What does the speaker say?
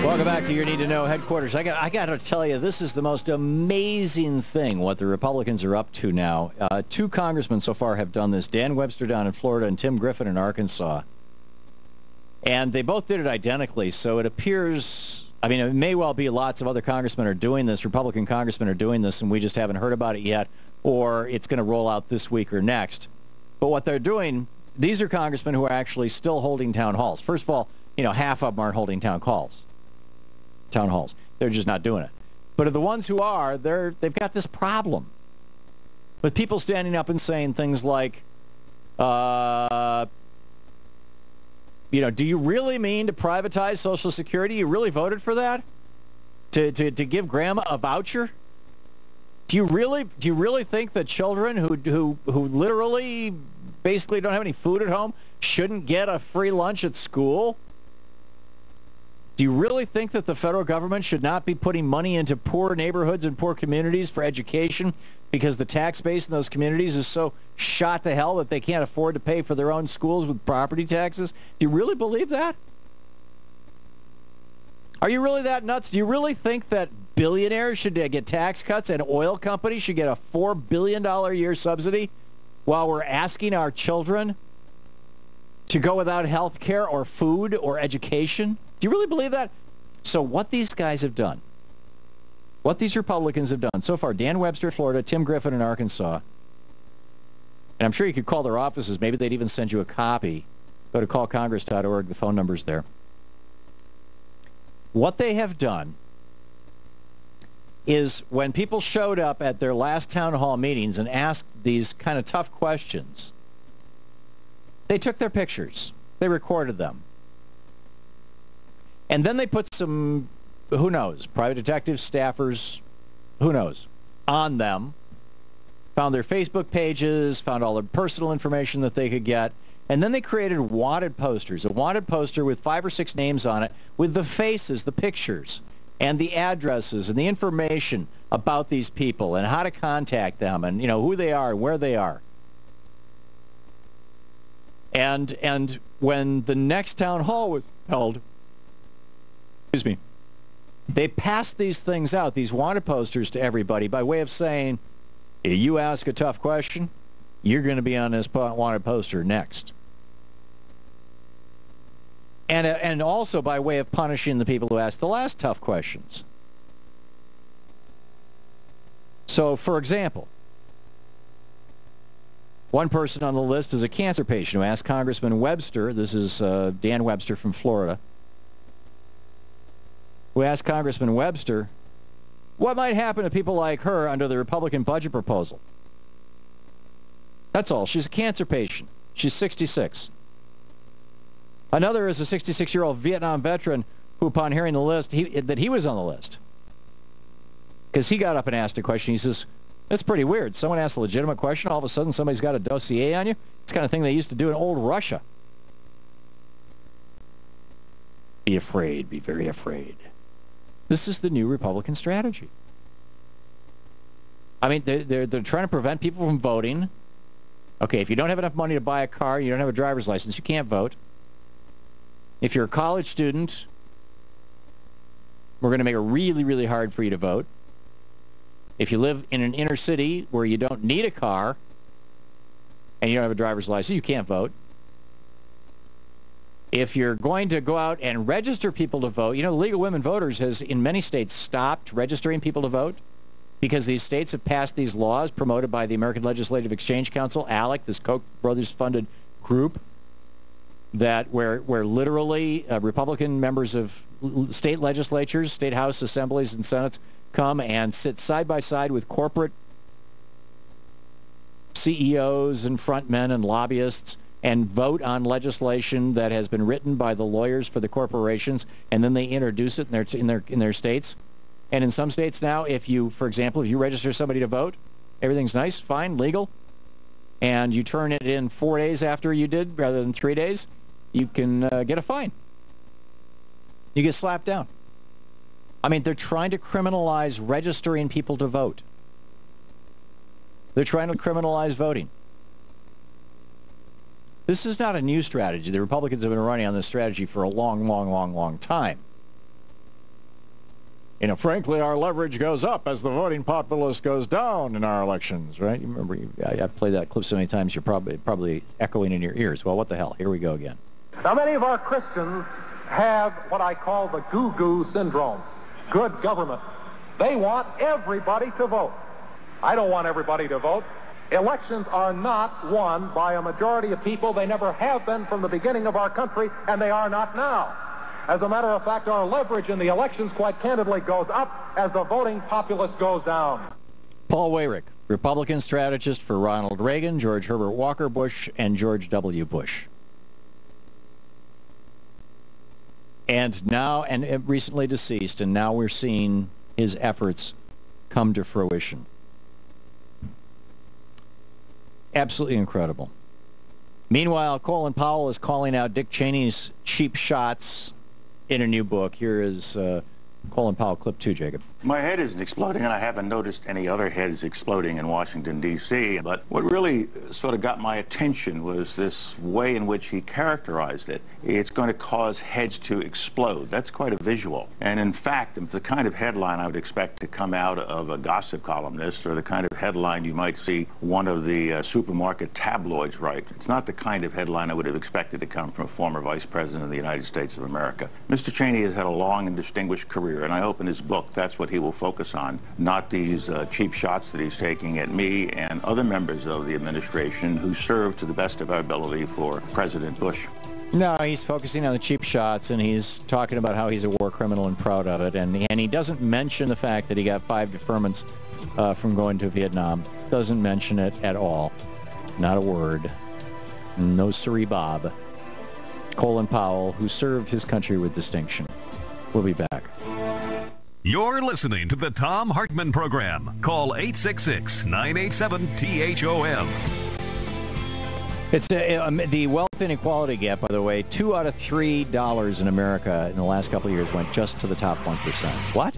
Welcome back to Your Need to Know headquarters. I got to tell you, this is the most amazing thing what the Republicans are up to now. Two congressmen so far have done this, Dan Webster down in Florida and Tim Griffin in Arkansas. And they both did it identically, so it appears, I mean, it may well be lots of other congressmen are doing this, Republican congressmen are doing this, and we just haven't heard about it yet, or it's going to roll out this week or next. But what they're doing, these are congressmen who are actually still holding town halls. First of all, half of them aren't holding town halls. They're just not doing it. But of the ones who are, they've got this problem with people standing up and saying things like, do you really mean to privatize Social Security? You really voted for that? To give Grandma a voucher? Do you really think that children who literally basically don't have any food at home shouldn't get a free lunch at school? Do you really think that the federal government should not be putting money into poor neighborhoods and poor communities for education because the tax base in those communities is so shot to hell that they can't afford to pay for their own schools with property taxes? Do you really believe that? Are you really that nuts? Do you really think that billionaires should get tax cuts and oil companies should get a $4 billion a year subsidy while we're asking our children to go without health care or food or education? Do you really believe that? So what these guys have done, what these Republicans have done so far, Dan Webster, Florida, Tim Griffin in Arkansas, and I'm sure you could call their offices. Maybe they'd even send you a copy. Go to callcongress.org. The phone number's there. What they have done is when people showed up at their last town hall meetings and asked these kind of tough questions, they took their pictures. They recorded them. And then they put some, who knows, private detectives, staffers, who knows, on them, found their Facebook pages, found all the personal information that they could get, and then they created wanted posters, a wanted poster with 5 or 6 names on it, with the faces, the pictures, and the addresses, and the information about these people, and how to contact them, and, who they are and where they are. And when the next town hall was held, they passed these things out, these wanted posters, to everybody by way of saying, you ask a tough question, you're going to be on this wanted poster next. And also by way of punishing the people who asked the last tough questions. So, for example, one person on the list is a cancer patient who asked Congressman Webster, this is Dan Webster from Florida, who asked Congressman Webster, what might happen to people like her under the Republican budget proposal? That's all. She's a cancer patient. She's 66. Another is a 66-year-old Vietnam veteran who, upon hearing the list, that he was on the list. Because he got up and asked a question. He says, that's pretty weird. Someone asks a legitimate question, all of a sudden somebody's got a dossier on you? It's the kind of thing they used to do in old Russia. Be afraid. Be very afraid. This is the new Republican strategy. I mean, they're trying to prevent people from voting. Okay, if you don't have enough money to buy a car, you don't have a driver's license, you can't vote. If you're a college student, we're going to make it really, really hard for you to vote. If you live in an inner city where you don't need a car and you don't have a driver's license, you can't vote. If you're going to go out and register people to vote, the League of Women Voters has, in many states, stopped registering people to vote because these states have passed these laws promoted by the American Legislative Exchange Council, ALEC, this Koch brothers-funded group, that where literally Republican members of state legislatures, state House assemblies and Senates come and sit side by side with corporate CEOs and frontmen and lobbyists and vote on legislation that has been written by the lawyers for the corporations, and then they introduce it in their states. And in some states now, for example, if you register somebody to vote, everything's nice, fine, legal, and you turn it in 4 days after you did rather than 3 days, you can get a fine. You get slapped down. I mean, they're trying to criminalize registering people to vote. They're trying to criminalize voting. This is not a new strategy. The Republicans have been running on this strategy for a long time. You know, frankly, our leverage goes up as the voting populace goes down in our elections, right? You remember, I've played that clip so many times, you're probably echoing in your ears. Well, what the hell? Here we go again. Now, many of our Christians have what I call the goo-goo syndrome, good government. They want everybody to vote. I don't want everybody to vote. Elections are not won by a majority of people. They never have been from the beginning of our country, and they are not now. As a matter of fact, our leverage in the elections, quite candidly, goes up as the voting populace goes down. Paul Weyrich, Republican strategist for Ronald Reagan, George Herbert Walker Bush, and George W. Bush. And now, and recently deceased, and now we're seeing his efforts come to fruition. Absolutely incredible. Meanwhile, Colin Powell is calling out Dick Cheney's cheap shots in a new book. Here is Colin Powell, clip 2, Jacob. My head isn't exploding, and I haven't noticed any other heads exploding in Washington, D.C. But what really sort of got my attention was this way in which he characterized it. It's going to cause heads to explode. That's quite a visual. And in fact, it's the kind of headline I would expect to come out of a gossip columnist, or the kind of headline you might see one of the supermarket tabloids write. It's not the kind of headline I would have expected to come from a former vice president of the United States of America. Mr. Cheney has had a long and distinguished career, and I hope in his book that's what he will focus on, not these cheap shots that he's taking at me and other members of the administration who served to the best of our ability for President Bush. No, he's focusing on the cheap shots, and he's talking about how he's a war criminal and proud of it, and he doesn't mention the fact that he got 5 deferments from going to Vietnam. Doesn't mention it at all. Not a word. No siree Bob. Colin Powell, who served his country with distinction. We'll be back. You're listening to the Thom Hartmann Program. Call 866-987-THOM. It's the wealth inequality gap, by the way. $2 out of $3 in America in the last couple of years went just to the top 1%. What?